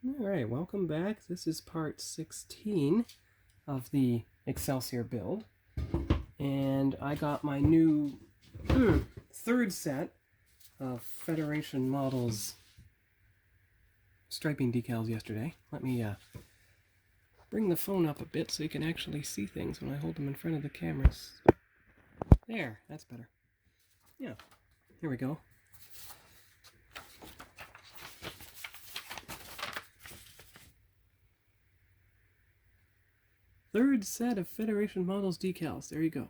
Alright, welcome back. This is part 16 of the Excelsior build. And I got my new third set of Federation Models striping decals yesterday. Let me bring the phone up a bit so you can actually see things when I hold them in front of the cameras. There, that's better. Yeah, here we go. Third set of Federation Models decals. There you go.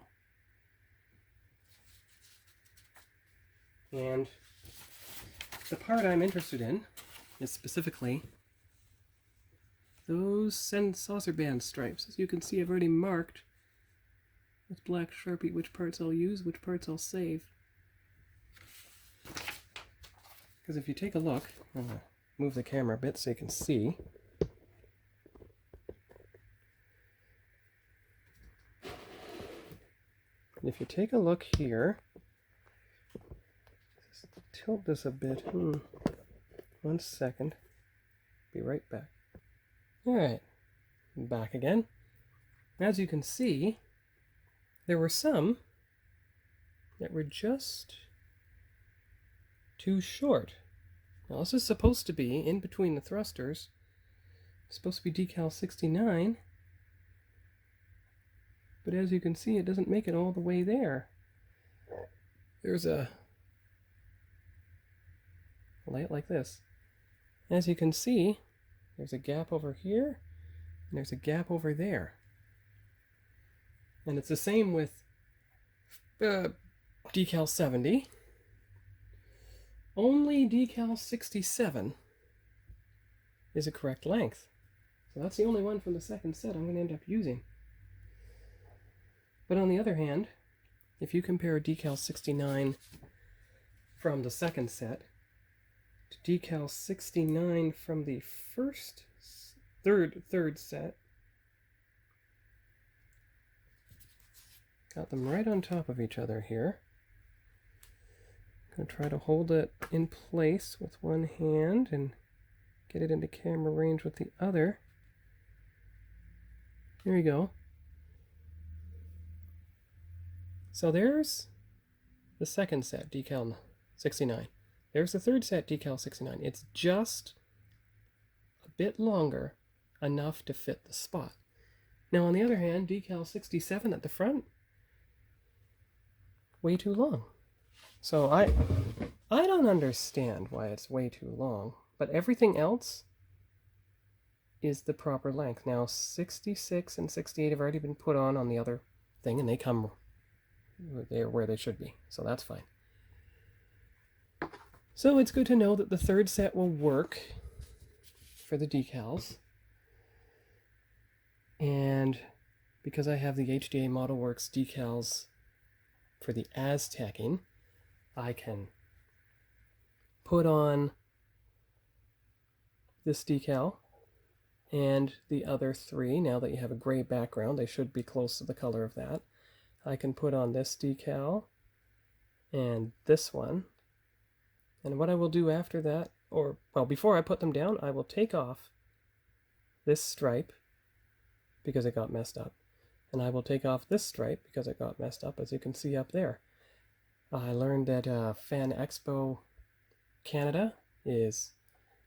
And the part I'm interested in is specifically those saucer band stripes. As you can see, I've already marked with black Sharpie which parts I'll use, which parts I'll save. Because if you take a look, I'm going to move the camera a bit so you can see. And if you take a look here, just tilt this a bit. 1 second. Be right back. Alright, back again. As you can see, there were some that were just too short. Now this is supposed to be in between the thrusters. It's supposed to be decal 69. But as you can see, it doesn't make it all the way there. There's a lay it like this. As you can see, there's a gap over here, and there's a gap over there. And it's the same with decal 70. Only decal 67 is a correct length. So that's the only one from the second set I'm going to end up using. But on the other hand, if you compare decal 69 from the second set to decal 69 from the third set, got them right on top of each other here. I'm going to try to hold it in place with one hand and get it into camera range with the other. There you go. So there's the second set, decal 69. There's the third set, decal 69. It's just a bit longer, enough to fit the spot. Now on the other hand, decal 67 at the front, way too long. So I don't understand why it's way too long, but everything else is the proper length. Now 66 and 68 have already been put on the other thing, and they come they're where they should be, so that's fine. So it's good to know that the third set will work for the decals. And because I have the HDA ModelWorks decals for the Aztecing, I can put on this decal and the other three. Now that you have a gray background, they should be close to the color of that. I can put on this decal and this one. And what I will do after that, or, well, before I put them down, I will take off this stripe because it got messed up. And I will take off this stripe because it got messed up, as you can see up there. I learned that Fan Expo Canada is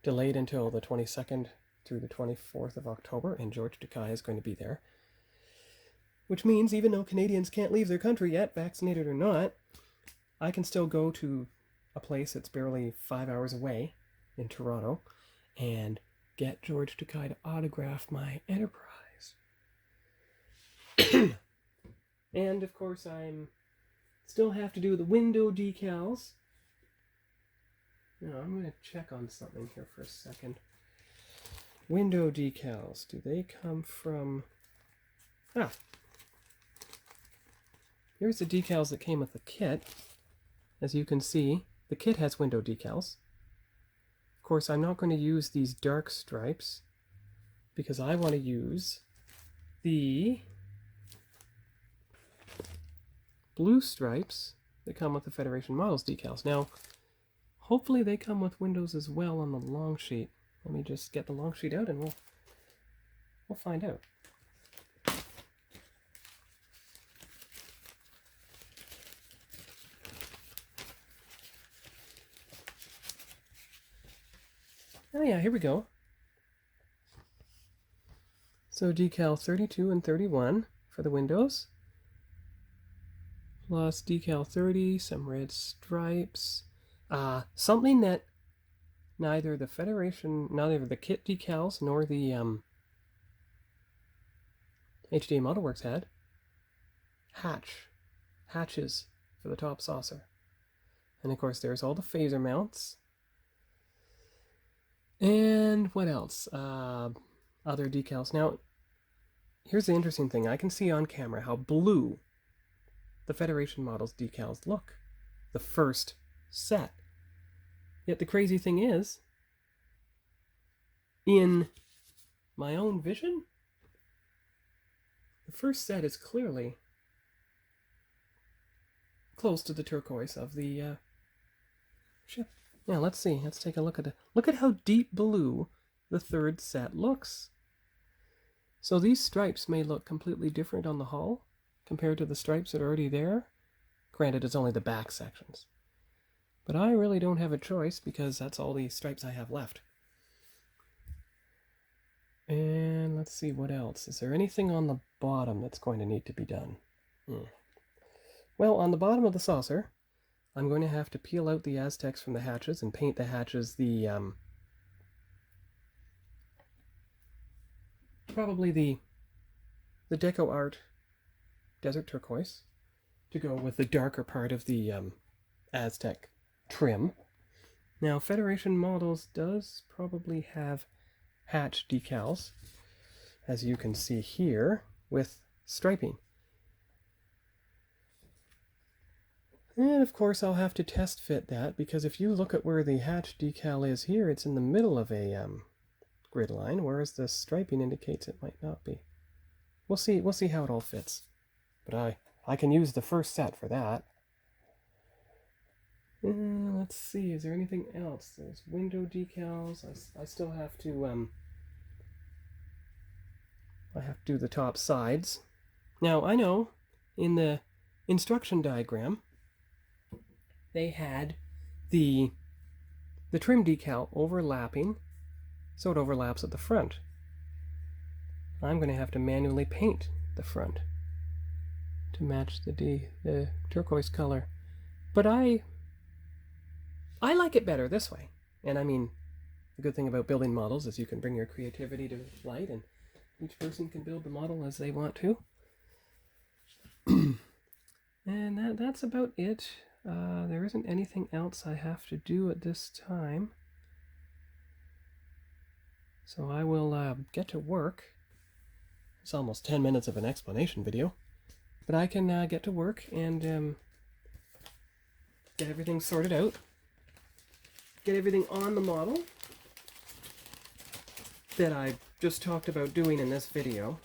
delayed until the 22nd through the 24th of October, and George Takei is going to be there. Which means even though Canadians can't leave their country yet, vaccinated or not, I can still go to a place that's barely 5 hours away in Toronto and get George Takei to autograph my Enterprise. And of course I'm still have to do the window decals. Now I'm going to check on something here for a second. Window decals, do they come from... Here's the decals that came with the kit. As you can see, the kit has window decals. Of course, I'm not going to use these dark stripes because I want to use the blue stripes that come with the Federation Models decals. Now, hopefully they come with windows as well on the long sheet. Let me just get the long sheet out and we'll find out. Oh yeah, here we go. So decal 32 and 31 for the windows, plus decal 30, some red stripes, something that neither the kit decals nor the HDA Modelworks had. Hatches for the top saucer. And of course there's all the phaser mounts. And what else? Other decals. Now, here's the interesting thing. I can see on camera how blue the Federation Models decals look. The first set. Yet the crazy thing is, in my own vision, the first set is clearly close to the turquoise of the ship. Now let's see. Let's take a look at it. Look at how deep blue the third set looks. So these stripes may look completely different on the hull compared to the stripes that are already there. Granted, it's only the back sections. But I really don't have a choice because that's all the stripes I have left. And let's see what else. Is there anything on the bottom that's going to need to be done? Well, on the bottom of the saucer, I'm going to have to peel out the Aztecs from the hatches and paint the hatches the probably the Deco Art Desert Turquoise to go with the darker part of the Aztec trim. Now, Federation Models does probably have hatch decals, as you can see here, with striping. And of course I'll have to test fit that, because if you look at where the hatch decal is here, it's in the middle of a grid line, whereas the striping indicates it might not be. We'll see how it all fits. But I can use the first set for that. Let's see, is there anything else? There's window decals. I still have to do the top sides. Now, I know in the instruction diagram they had the trim decal overlapping, so it overlaps at the front. I'm going to have to manually paint the front to match the turquoise color. But I like it better this way. And I mean, the good thing about building models is you can bring your creativity to light, and each person can build the model as they want to. And that's about it. There isn't anything else I have to do at this time. So I will get to work. It's almost 10 minutes of an explanation video. But I can get to work and get everything sorted out. Get everything on the model that I just talked about doing in this video.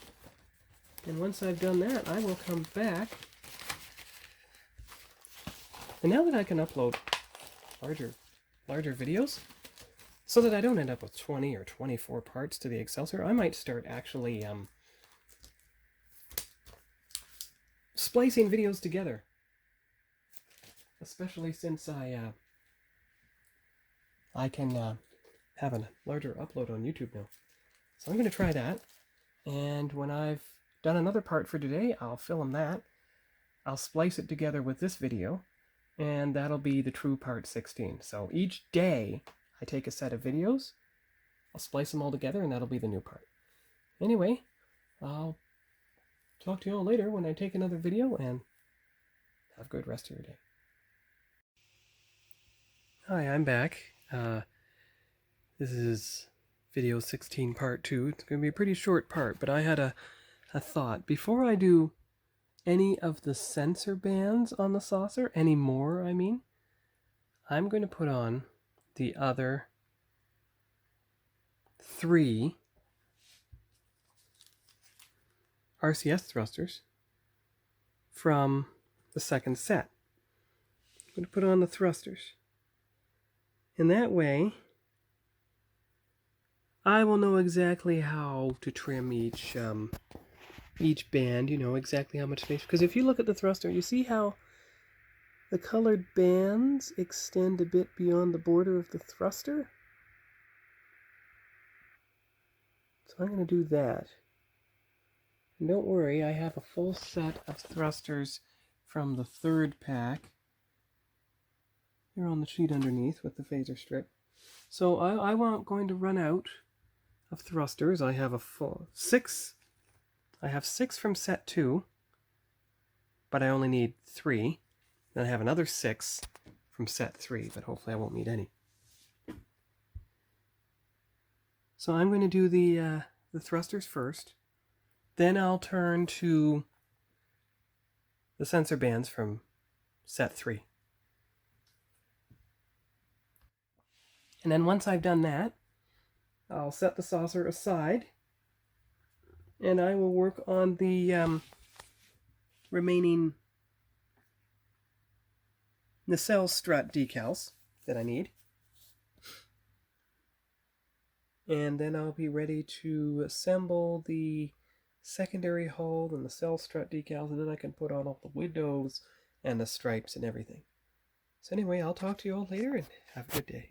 And once I've done that, I will come back. And now that I can upload larger videos, so that I don't end up with 20 or 24 parts to the Excelsior, I might start actually splicing videos together. Especially since I can have a larger upload on YouTube now. So I'm going to try that. And when I've done another part for today, I'll film that. I'll splice it together with this video. And that'll be the true part 16. So each day I take a set of videos, I'll splice them all together, and that'll be the new part. Anyway, I'll talk to you all later when I take another video, and have a good rest of your day. Hi, I'm back. This is video 16 part 2. It's going to be a pretty short part, but I had a thought. Before I do any of the sensor bands on the saucer, any more, I mean, I'm going to put on the other 3 RCS thrusters from the second set. I'm going to put on the thrusters. And that way, I will know exactly how to trim each band, you know, exactly how much space. Because if you look at the thruster, you see how the colored bands extend a bit beyond the border of the thruster? So I'm going to do that. And don't worry, I have a full set of thrusters from the third pack. They're on the sheet underneath with the phaser strip. So I'm going to run out of thrusters. I have a full 6. I have 6 from set 2, but I only need 3. Then I have another 6 from set 3, but hopefully I won't need any. So I'm going to do the thrusters first. Then I'll turn to the sensor bands from set 3. And then once I've done that, I'll set the saucer aside, and I will work on the remaining nacelle strut decals that I need. And then I'll be ready to assemble the secondary hull and the nacelle strut decals, and then I can put on all the windows and the stripes and everything. So anyway, I'll talk to you all later, and have a good day.